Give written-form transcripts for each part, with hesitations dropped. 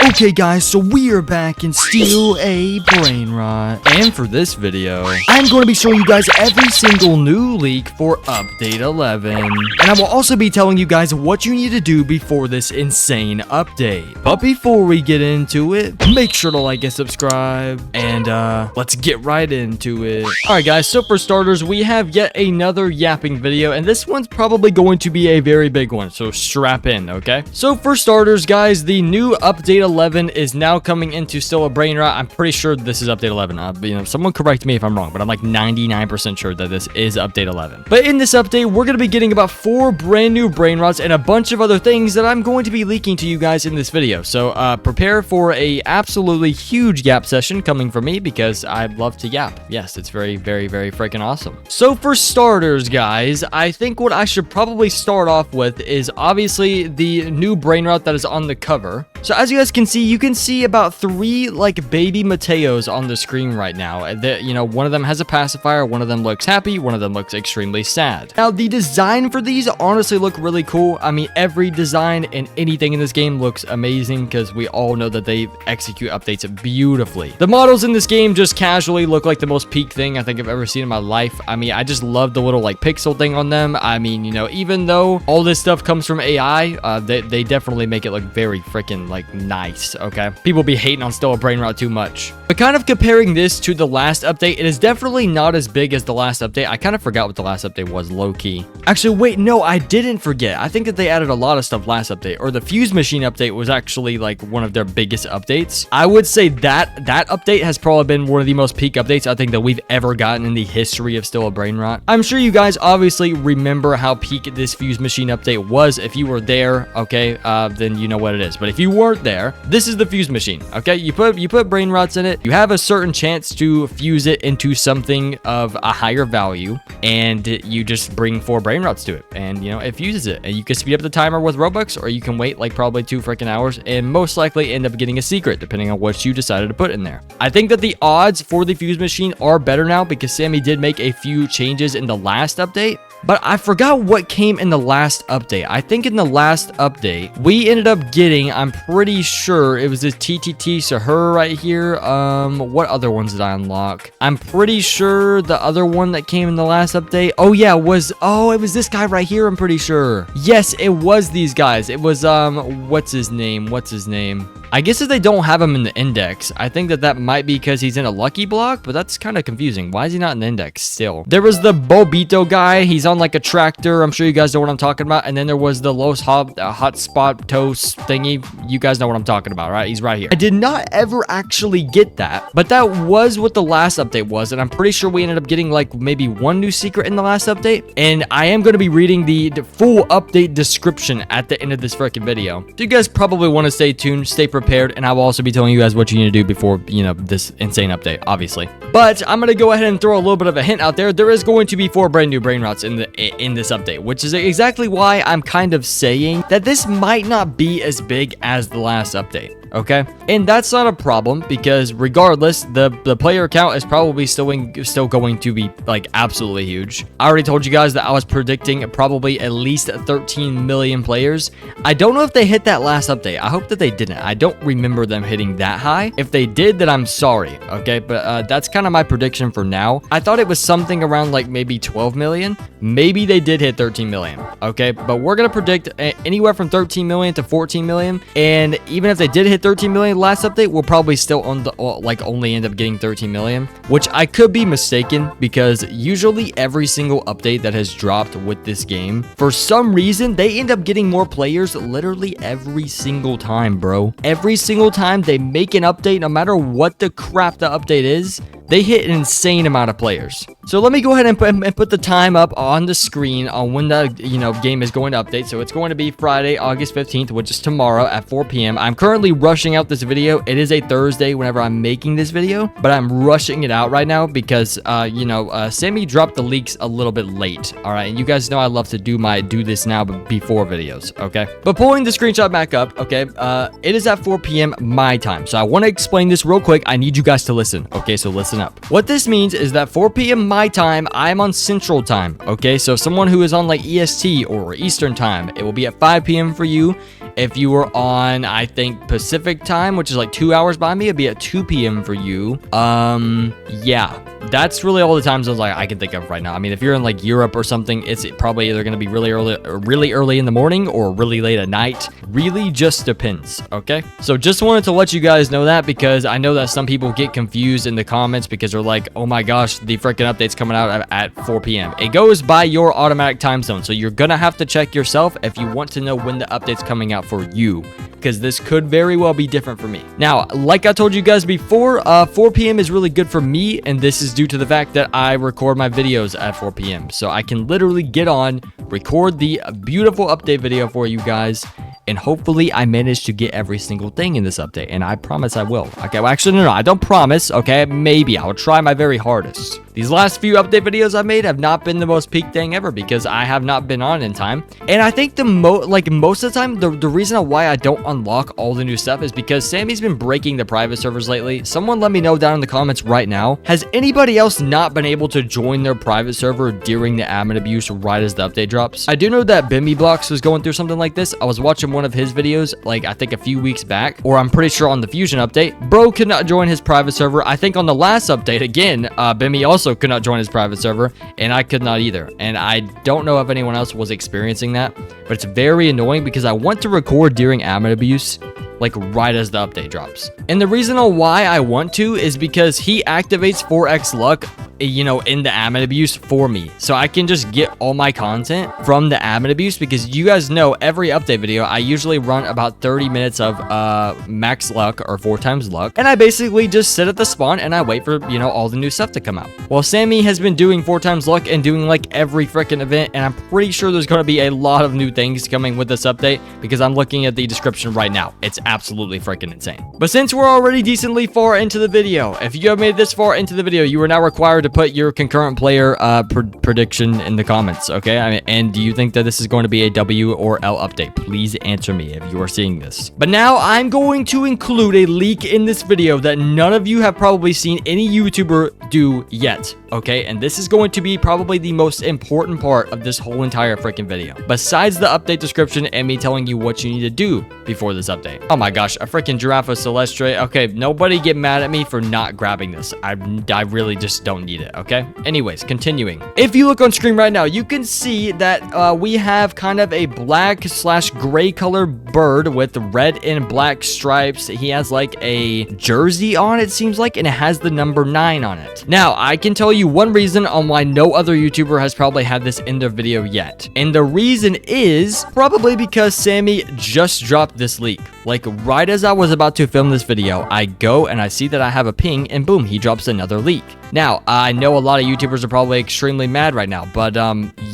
Okay guys, so we are back in Steal a Brainrot. And for this video, I'm going to be showing you guys every single new leak for Update 11. And I will also be telling you guys what you need to do before this insane update. But before we get into it, make sure to like and subscribe. And let's get right into it. Alright guys, so for starters, we have yet another yapping video. And this one's probably going to be a very big one, so strap in, okay? So for starters, guys, the new Update 11 is now coming into Still a Brainrot. I'm pretty sure this is Update 11. Someone correct me if I'm wrong, but I'm like 99% sure that this is Update 11. But in this update, we're going to be getting about 4 brand new Brainrots and a bunch of other things that I'm going to be leaking to you guys in this video. So prepare for a absolutely huge yap session coming from me because I love to yap. Yes, it's very, very, very freaking awesome. So for starters, guys, I think what I should probably start off with is obviously the new Brainrot that is on the cover. So as you guys can see, you can see about 3 like baby Mateos on the screen right now. One of them has a pacifier, one of them looks happy, one of them looks extremely sad. Now the design for these honestly look really cool. I mean, every design and anything in this game looks amazing because we all know that they execute updates beautifully. The models in this game just casually look like the most peak thing I think I've ever seen in my life. I mean, I just love the little like pixel thing on them. I mean, even though all this stuff comes from AI, they definitely make it look very freaking like nice. Okay, people be hating on Still a Brainrot too much. But kind of comparing this to the last update, it is definitely not as big as the last update. I kind of forgot what the last update was, low-key. Actually, wait, no, I didn't forget. I think that they added a lot of stuff last update, or the Fuse Machine update was actually like one of their biggest updates. I would say that update has probably been one of the most peak updates I think that we've ever gotten in the history of Still a Brainrot. I'm sure you guys obviously remember how peak this Fuse Machine update was. If you were there, okay, then you know what it is. But if you weren't there, this is the Fuse Machine, okay? You put Brainrots in it, you have a certain chance to fuse it into something of a higher value, and you just bring 4 Brainrots to it, and it fuses it, and you can speed up the timer with Robux, or you can wait like probably 2 freaking hours, and most likely end up getting a secret, depending on what you decided to put in there. I think that the odds for the Fuse Machine are better now, because Sammy did make a few changes in the last update. But I forgot what came in the last update. I think in the last update, we ended up getting, I'm pretty sure it was this TTT Sahur right here. What other ones did I unlock? I'm pretty sure the other one that came in the last update. Oh yeah, it was this guy right here, I'm pretty sure. Yes, it was these guys. It was, what's his name? I guess if they don't have him in the index, I think that might be because he's in a lucky block, but that's kind of confusing. Why is he not in the index still? There was the Bobito guy. He's on like a tractor. I'm sure you guys know what I'm talking about. And then there was the Los Hotspot Toast thingy. You guys know what I'm talking about, right? He's right here. I did not ever actually get that, but that was what the last update was. And I'm pretty sure we ended up getting like maybe 1 new secret in the last update. And I am going to be reading the full update description at the end of this freaking video. So you guys probably want to stay tuned, stay prepared, and I will also be telling you guys what you need to do before, this insane update, obviously. But I'm going to go ahead and throw a little bit of a hint out there. There is going to be 4 brand new Brainrots in this update, which is exactly why I'm kind of saying that this might not be as big as the last update. Okay, and that's not a problem because regardless, the player count is probably still going to be like absolutely huge. I already told you guys that I was predicting probably at least 13 million players. I don't know if they hit that last update. I hope that they didn't. I don't remember them hitting that high. If they did, then I'm sorry. Okay, but that's kind of my prediction for now. I thought it was something around like maybe 12 million. Maybe they did hit 13 million. Okay, but we're gonna predict anywhere from 13 million to 14 million. And even if they did hit 13 million last update, we'll probably still only end up getting 13 million, which I could be mistaken because usually every single update that has dropped with this game, for some reason they end up getting more players literally every single time, bro. Every single time they make an update, no matter what the crap the update is, they hit an insane amount of players. So let me go ahead and put the time up on the screen on when the game is going to update. So it's going to be Friday, August 15th, which is tomorrow at 4 p.m. I'm currently rushing out this video. It is a Thursday whenever I'm making this video, but I'm rushing it out right now because Sammy dropped the leaks a little bit late. All right, and you guys know I love to do this now before videos. Okay, but pulling the screenshot back up. Okay, it is at 4 p.m. my time. So I want to explain this real quick. I need you guys to listen. Okay, so listen up. What this means is that 4 p.m. my time, I'm on Central Time. Okay, so someone who is on like EST or Eastern Time, it will be at 5 p.m. for you. If you were on, I think, Pacific time, which is like 2 hours by me, it'd be at 2 p.m. for you. Yeah, that's really all the time zones I can think of right now. I mean, if you're in like Europe or something, it's probably either going to be really early in the morning or really late at night. Really just depends, okay? So just wanted to let you guys know that, because I know that some people get confused in the comments because they're like, oh my gosh, the freaking update's coming out at 4 p.m. It goes by your automatic time zone, so you're gonna have to check yourself if you want to know when the update's coming out for you, because this could very well be different for me. Now, like I told you guys before, 4 p.m. is really good for me, and this is due to the fact that I record my videos at 4 p.m. So I can literally get on, record the beautiful update video for you guys, and hopefully I manage to get every single thing in this update, and I promise I will. Okay, well, actually, no, I don't promise, okay? Maybe. I'll try my very hardest. These last few update videos I've made have not been the most peak thing ever because I have not been on in time. And I think most of the time, the reason why I don't unlock all the new stuff is because Sammy's been breaking the private servers lately. Someone let me know down in the comments right now. Has anybody else not been able to join their private server during the admin abuse right as the update drops? I do know that BimbyBlocks was going through something like this. I was watching one of his videos, like I think a few weeks back, or I'm pretty sure on the Fusion update. Bro could not join his private server. I think on the last update, again, Bimby also could not join his private server, and I could not either. And I don't know if anyone else was experiencing that, but it's very annoying because I want to record during admin abuse, like right as the update drops. And the reason why I want to is because he activates 4x luck, you know, in the admin abuse for me. So I can just get all my content from the admin abuse, because you guys know every update video, I usually run about 30 minutes of max luck or 4 times luck. And I basically just sit at the spawn and I wait for, you know, all the new stuff to come out. Well, Sammy has been doing 4 times luck and doing like every freaking event. And I'm pretty sure there's going to be a lot of new things coming with this update, because I'm looking at the description right now. It's absolutely freaking insane. But since we're already decently far into the video, if you have made this far into the video, you are now required to put your concurrent player prediction in the comments, okay? I mean, and do you think that this is going to be a W or L update? Please answer me if you are seeing this. But now I'm going to include a leak in this video that none of you have probably seen any YouTuber do yet, okay? And this is going to be probably the most important part of this whole entire freaking video, besides the update description and me telling you what you need to do before this update. Oh my gosh, a freaking Giraffe Celestre. Okay, nobody get mad at me for not grabbing this. I really just don't need it, okay? Anyways, continuing. If you look on screen right now, you can see that we have kind of a black/gray color bird with red and black stripes. He has like a jersey on, it seems like, and it has the number 9 on it. Now, I can tell you one reason on why no other YouTuber has probably had this in their video yet. And the reason is probably because Sammy just dropped this leak. Like right as I was about to film this video, I go and I see that I have a ping, and boom, he drops another leak. Now, I know a lot of YouTubers are probably extremely mad right now, but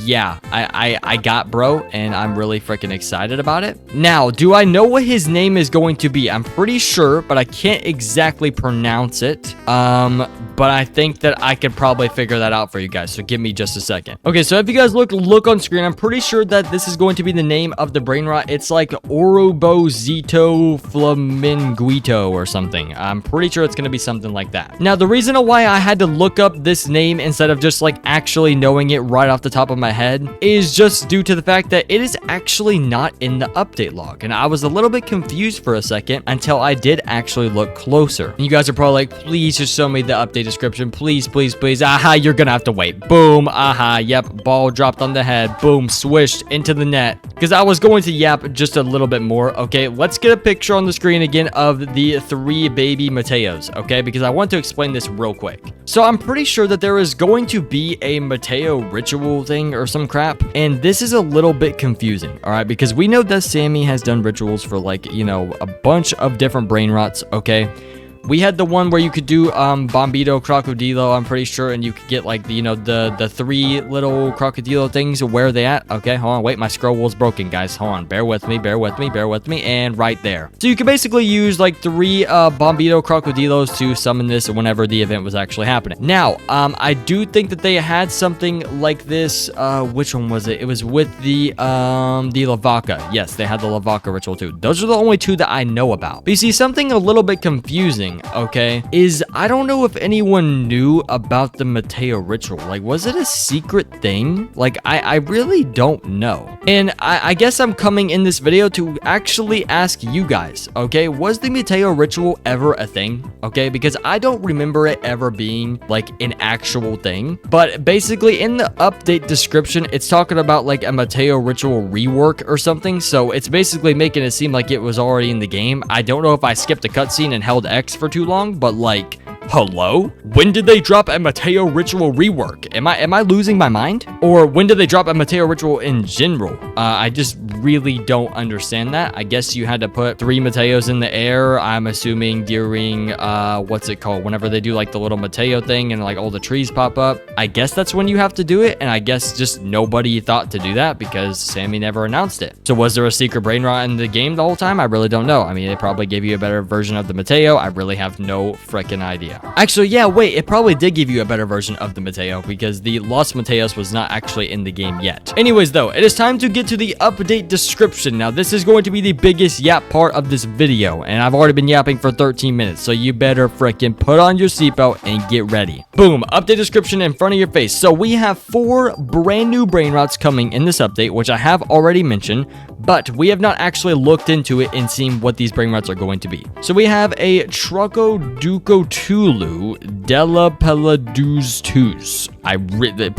yeah, I got bro, and I'm really freaking excited about it. Now, do I know what his name is going to be? I'm pretty sure, but I can't exactly pronounce it. But I think that I could probably figure that out for you guys, so give me just a second. Okay, so if you guys look on screen, I'm pretty sure that this is going to be the name of the Brainrot. It's like Orobozito Flaminguito or something. I'm pretty sure it's going to be something like that. Now, the reason why I had to look up this name instead of just like actually knowing it right off the top of my head is just due to the fact that it is actually not in the update log. And I was a little bit confused for a second until I did actually look closer. And you guys are probably like, please just show me the update description. Please, please, please. Aha, you're gonna have to wait. Boom. Aha, yep. Ball dropped on the head. Boom. Swished into the net. Because I was going to yap just a little bit more. Okay, let's get a picture on the screen again of the 3 baby Mateos. Okay, because I want to explain this real quick. So I'm pretty sure that there is going to be a Mateo ritual thing or some crap. And this is a little bit confusing. All right, because we know that Sammy has done rituals for like, you know, a bunch of different Brainrots. Okay. We had the one where you could do Bombito Crocodilo, I'm pretty sure, and you could get like the, you know, the 3 little crocodilo things. Where are they at? Okay, hold on, wait, my scroll wheel's broken, guys. Hold on, bear with me, bear with me, bear with me, and right there. So you can basically use like 3 Bombito Crocodilos to summon this whenever the event was actually happening. Now, I do think that they had something like this. Which one was it? It was with the Lavaca. Yes, they had the Lavaca ritual too. Those are the only 2 that I know about. But you see, something a little bit confusing, okay, is I don't know if anyone knew about the Mateo ritual. Like, was it a secret thing? Like, I really don't know. And I guess I'm coming in this video to actually ask you guys, okay? Was the Mateo ritual ever a thing? Okay, because I don't remember it ever being like an actual thing. But basically in the update description, it's talking about like a Mateo ritual rework or something. So it's basically making it seem like it was already in the game. I don't know if I skipped a cutscene and held X for too long, but like, hello? When did they drop a Mateo ritual rework? Am I losing my mind? Or when did they drop a Mateo ritual in general? I just really don't understand that. I guess you had to put 3 Mateos in the air. I'm assuming during what's it called? Whenever they do like the little Mateo thing and like all the trees pop up. I guess that's when you have to do it. And I guess just nobody thought to do that because Sammy never announced it. So was there a secret Brainrot in the game the whole time? I really don't know. I mean, it probably gave you a better version of the Mateo. I really have no freaking idea. Actually, yeah, wait, it probably did give you a better version of the Mateo because the Los Mateos was not actually in the game yet. Anyways, though, it is time to get to the update description. Now, this is going to be the biggest yap part of this video, and I've already been yapping for 13 minutes, so you better freaking put on your seatbelt and get ready. Boom, update description in front of your face. So we have 4 brand new Brainrots coming in this update, which I have already mentioned, but we have not actually looked into it and seen what these Brainrots are going to be. So we have a Truco Duco Tulu Della Peladuz Tus.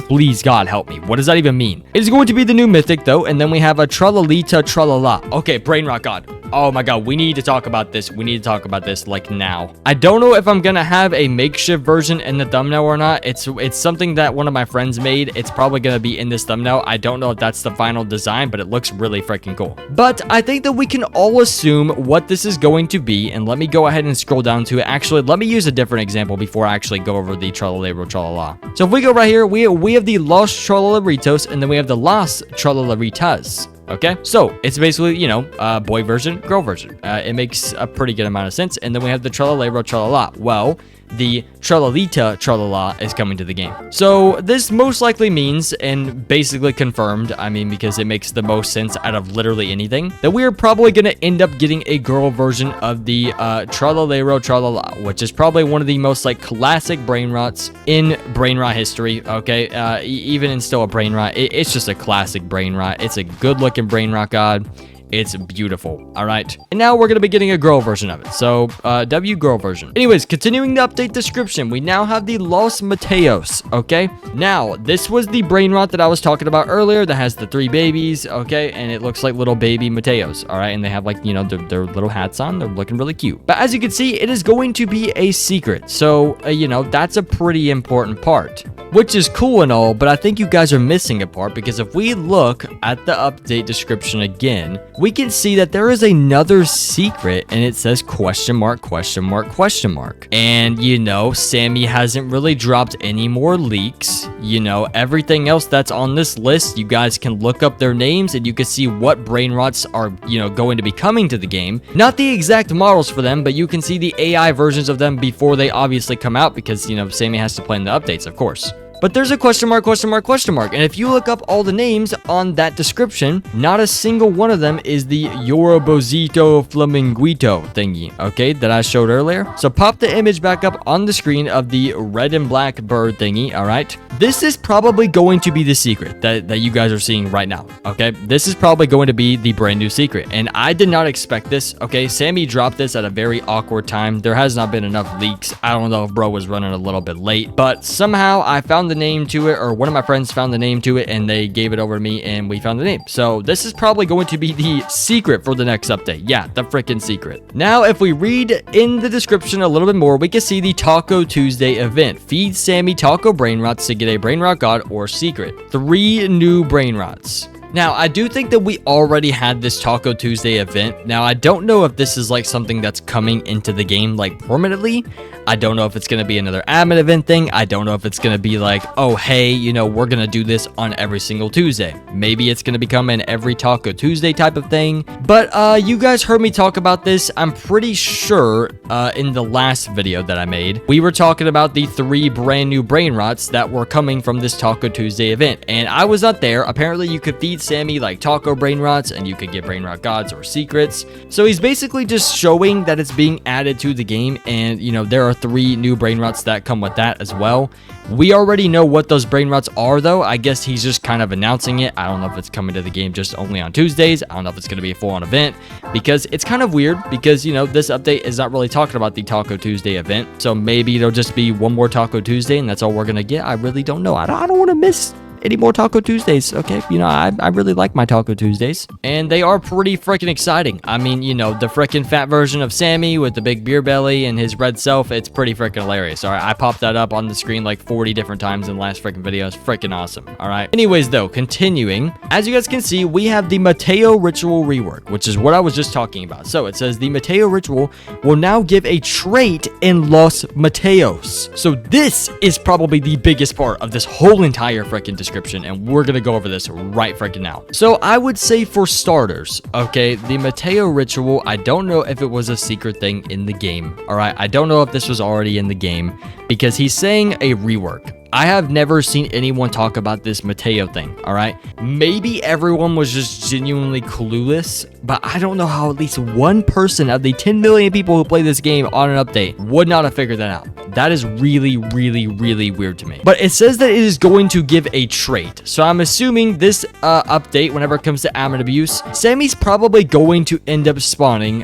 Please God help me. What does that even mean? It is going to be the new mythic though, and then we have a Tralalita Tralala. Okay, Brainrot God. Oh my God, we need to talk about this. We need to talk about this like now. I don't know if I'm gonna have a makeshift version in the thumbnail or not. It's something that one of my friends made. It's probably gonna be in this thumbnail. I don't know if that's the final design, but it looks really freaking cool. But I think that we can all assume what this is going to be, and let me go ahead and scroll down to it. Actually, let me use a different example before I actually go over the Tralalero Tralala. So if we go right here, we have the Los Tralaleritos, and then we have the Las Tralaleritas. Okay, so it's basically, you know, boy version, girl version. It makes a pretty good amount of sense. And then we have the Tralalero Tralala. Well, the Tralalita Tralala is coming to the game. So this most likely means, and basically confirmed, I mean, because it makes the most sense out of literally anything, that we are probably going to end up getting a girl version of the Tralalero Tralala, which is probably one of the most like classic Brainrots in Brainrot history. Okay, even in still a Brainrot, it's just a classic Brainrot. It's a good looking Brainrot God. It's beautiful. All right. And now we're going to be getting a girl version of it. So, W girl version. Anyways, continuing the update description, we now have the Los Mateos. Okay. Now, this was the Brainrot that I was talking about earlier that has the 3 babies. Okay. And it looks like little baby Mateos. All right. And they have like, you know, their little hats on. They're looking really cute. But as you can see, it is going to be a secret. So, you know, that's a pretty important part. Which is cool and all, but I think you guys are missing a part because if we look at the update description again, we can see that there is another secret and it says question mark, question mark, question mark. And you know, Sammy hasn't really dropped any more leaks. You know, everything else that's on this list, you guys can look up their names and you can see what Brainrots are, you know, going to be coming to the game. Not the exact models for them, but you can see the AI versions of them before they obviously come out because, you know, Sammy has to play in the updates, of course. But there's a question mark, question mark, question mark. And if you look up all the names on that description, not a single one of them is the Yorobozito Flaminguito thingy, okay, that I showed earlier. So pop the image back up on the screen of the red and black bird thingy, all right? This is probably going to be the secret that you guys are seeing right now, okay? This is probably going to be the brand new secret. And I did not expect this, okay? Sammy dropped this at a very awkward time. There has not been enough leaks. I don't know if bro was running a little bit late, but somehow I found the name to it, or one of my friends found the name to it, and they gave it over to me, and we found the name. So this is probably going to be the secret for the next update. Yeah, the freaking secret. Now, if we read in the description a little bit more, we can see the Taco Tuesday event. Feed Sammy Taco Brainrots to get a Brainrot God or secret. 3 new Brainrots. Now, I do think that we already had this Taco Tuesday event. Now, I don't know if this is like something that's coming into the game like permanently. I don't know if it's going to be another admin event thing. I don't know if it's going to be like, oh, hey, you know, we're going to do this on every single Tuesday. Maybe it's going to become an every Taco Tuesday type of thing. But you guys heard me talk about this. I'm pretty sure in the last video that I made, we were talking about the 3 brand new Brainrots that were coming from this Taco Tuesday event. And I was not there. Apparently, you could feed Sammy like taco Brainrots, and you could get Brainrot gods or secrets. So he's basically just showing that it's being added to the game, and you know, there are 3 new Brainrots that come with that as well. We already know what those Brainrots are though. I guess he's just kind of announcing it. I don't know if it's coming to the game just only on Tuesdays. I don't know if it's going to be a full-on event, because it's kind of weird because, you know, this update is not really talking about the Taco Tuesday event. So maybe it'll just be one more Taco Tuesday and that's all we're going to get. I really don't know. I don't want to miss any more Taco Tuesdays, okay? You know, I really like my Taco Tuesdays, and they are pretty freaking exciting. I mean, you know, the freaking fat version of Sammy with the big beer belly and his red self, it's pretty freaking hilarious. All right, I popped that up on the screen like 40 different times in the last freaking video. It's freaking awesome. All right. Anyways, though, continuing, as you guys can see, we have the Mateo ritual rework, which is what I was just talking about. So it says the Mateo ritual will now give a trait in Los Mateos. So this is probably the biggest part of this whole entire freaking description, and we're gonna go over this right freaking now. So I would say, for starters, okay, the Mateo ritual, I don't know if it was a secret thing in the game. All right, I don't know if this was already in the game, because he's saying a rework. I have never seen anyone talk about this Mateo thing, all right? Maybe everyone was just genuinely clueless, but I don't know how at least one person of the 10 million people who play this game on an update would not have figured that out. That is really, really, really weird to me. But it says that it is going to give a trait. So I'm assuming this update, whenever it comes to admin abuse, Sammy's probably going to end up spawning,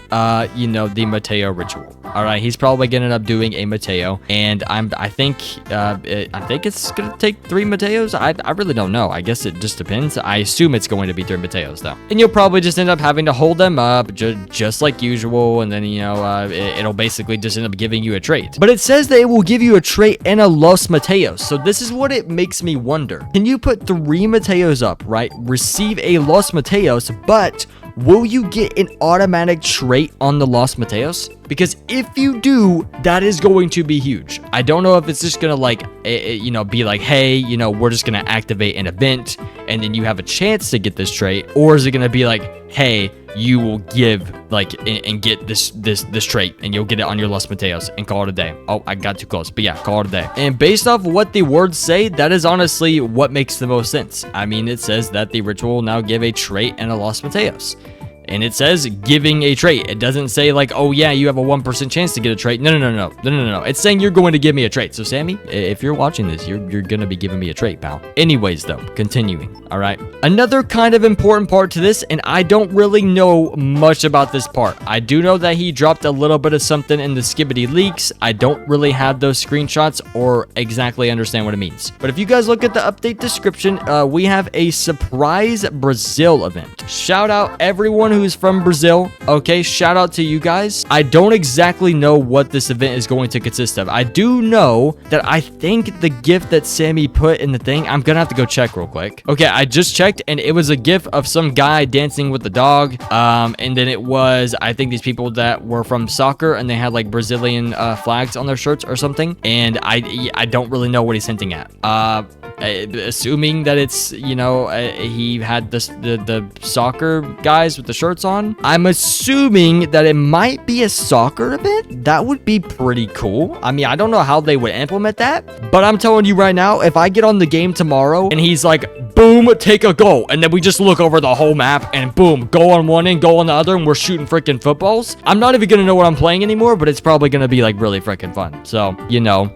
you know, the Mateo ritual. All right, he's probably going to end up doing a Mateo, and I think it's gonna take 3 Mateos. I really don't know. I guess it just depends. I assume it's going to be 3 Mateos though, and you'll probably just end up having to hold them up just like usual, and then, you know, it'll basically just end up giving you a trait. But it says that it will give you a trait and a Los Mateos. So this is what it makes me wonder. Can you put 3 Mateos up, right? Receive a Los Mateos, but will you get an automatic trait on the Los Mateos? Because if you do, that is going to be huge. I don't know if it's just gonna like, you know, be like, hey, you know, we're just gonna activate an event and then you have a chance to get this trait, or is it gonna be like, hey, you will give like and get this trait and you'll get it on your Los Mateos and call it a day. Oh, I got too close, but yeah, call it a day. And based off what the words say, that is honestly what makes the most sense. I mean, it says that the ritual will now give a trait and a Los Mateos. And it says giving a trait. It doesn't say like, oh yeah, you have a 1% chance to get a trait. No. It's saying you're going to give me a trait. So Sammy, if you're watching this, you're going to be giving me a trait, pal. Anyways, though, continuing. All right. Another kind of important part to this, and I don't really know much about this part. I do know that he dropped a little bit of something in the Skibbity leaks. I don't really have those screenshots or exactly understand what it means. But if you guys look at the update description, we have a surprise Brazil event. Shout out everyone who's from Brazil. Okay, shout out to you guys. I don't exactly know what this event is going to consist of. I do know that I think the gift that Sammy put in the thing, I'm gonna have to go check real quick. Okay, I just checked and it was a gif of some guy dancing with the dog. And then it was, I think, these people that were from soccer and they had like Brazilian flags on their shirts or something. And I don't really know what he's hinting at. Assuming that it's, you know, he had the soccer guys with the shirts on. I'm assuming that it might be a soccer event. That would be pretty cool. I mean, I don't know how they would implement that, but I'm telling you right now, if I get on the game tomorrow and he's like, boom, take a goal, and then we just look over the whole map and boom, go on one end, go on the other, and we're shooting freaking footballs, I'm not even gonna know what I'm playing anymore, but it's probably gonna be like really freaking fun. So, you know,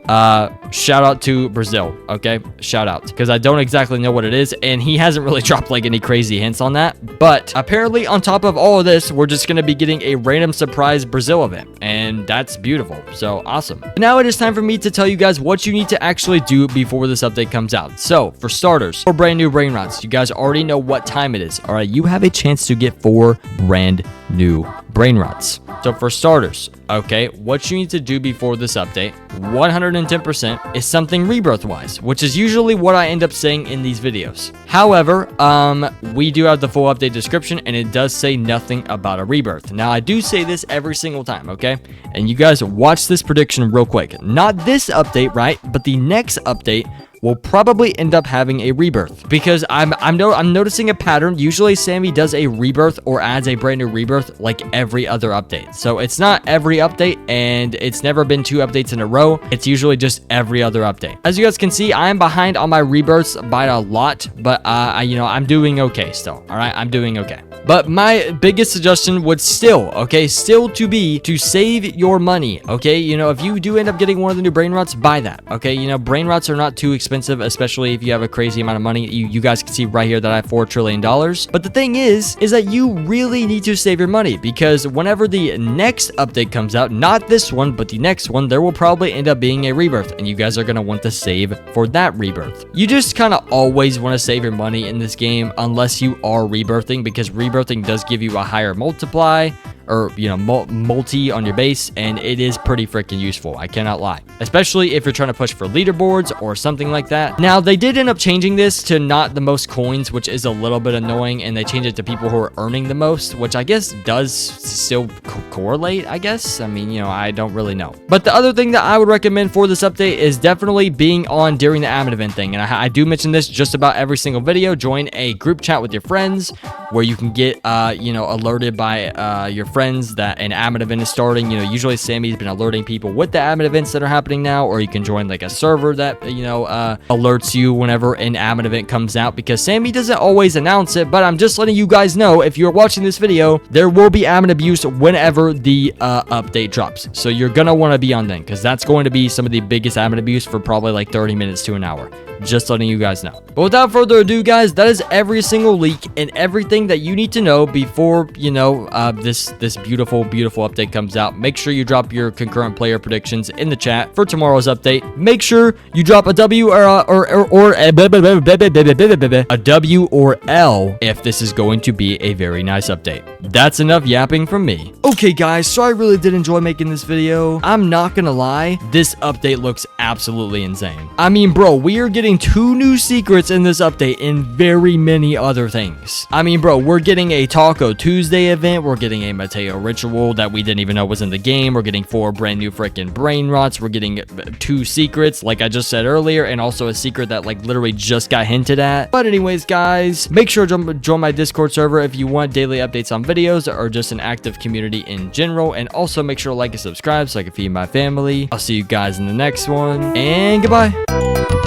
shout out to Brazil, okay? Shout out, because I don't exactly know what it is, and he hasn't really dropped like any crazy hints on that. But apparently, on top of all of this, we're just gonna be getting a random surprise Brazil event, and that's beautiful. So awesome. Now it is time for me to tell you guys what you need to actually do before this update comes out. So for starters, for brand new Brainrots, you guys already know what time it is. All right, you have a chance to get 4 brand new Brainrots. So for starters, okay, what you need to do before this update, 110%, is something rebirth wise, which is usually what I end up saying in these videos. However, we do have the full update description and it does say nothing about a rebirth. Now I do say this every single time, okay? And you guys watch this prediction real quick. Not this update, right? But the next update will probably end up having a rebirth, because I'm noticing a pattern. Usually Sammy does a rebirth or adds a brand new rebirth like every other update. So it's not every update, and it's never been 2 updates in a row. It's usually just every other update. As you guys can see, I am behind on my rebirths by a lot, but I'm doing okay still. All right, I'm doing okay. But my biggest suggestion would still to be to save your money. Okay, if you do end up getting one of the new Brainrots, buy that. Okay, Brainrots are not too expensive, especially if you have a crazy amount of money. You guys can see right here that I have $4 trillion. But the thing is that you really need to save your money, because whenever the next update comes out, not this one, but the next one, there will probably end up being a rebirth, and you guys are going to want to save for that rebirth. You just kind of always want to save your money in this game, unless you are rebirthing, because rebirthing does give you a higher multiply, or multi on your base, and it is pretty freaking useful. I cannot lie, especially if you're trying to push for leaderboards or something like that. Now, they did end up changing this to not the most coins, which is a little bit annoying, and they changed it to people who are earning the most, which I guess does still correlate, I guess. I mean, I don't really know. But the other thing that I would recommend for this update is definitely being on during the admin event thing, and I do mention this just about every single video. Join a group chat with your friends where you can get alerted by your friends that an admin event is starting. Usually Sammy's been alerting people with the admin events that are happening now, or you can join like a server that alerts you whenever an admin event comes out, because Sammy doesn't always announce it. But I'm just letting you guys know, if you're watching this video, there will be admin abuse whenever the update drops, so you're gonna want to be on then, because that's going to be some of the biggest admin abuse for probably like 30 minutes to an hour. Just letting you guys know. But without further ado, guys, that is every single leak and everything that you need to know before this beautiful update comes out. Make sure you drop your concurrent player predictions in the chat for tomorrow's update. Make sure you drop a W or a W or L if this is going to be a very nice update. That's enough yapping from me. Okay, guys, so I really did enjoy making this video. I'm not gonna lie, this update looks absolutely insane. I mean, bro, we are getting 2 new secrets in this update and very many other things. I mean, bro, we're getting a Taco Tuesday event. We're getting a Mateo ritual that we didn't even know was in the game. We're getting 4 brand new freaking Brainrots. We're getting 2 secrets, like I just said earlier, and also a secret that like literally just got hinted at. But anyways, guys, make sure to join my Discord server if you want daily updates on videos or just an active community in general. And also make sure to like and subscribe so I can feed my family. I'll see you guys in the next one, and goodbye.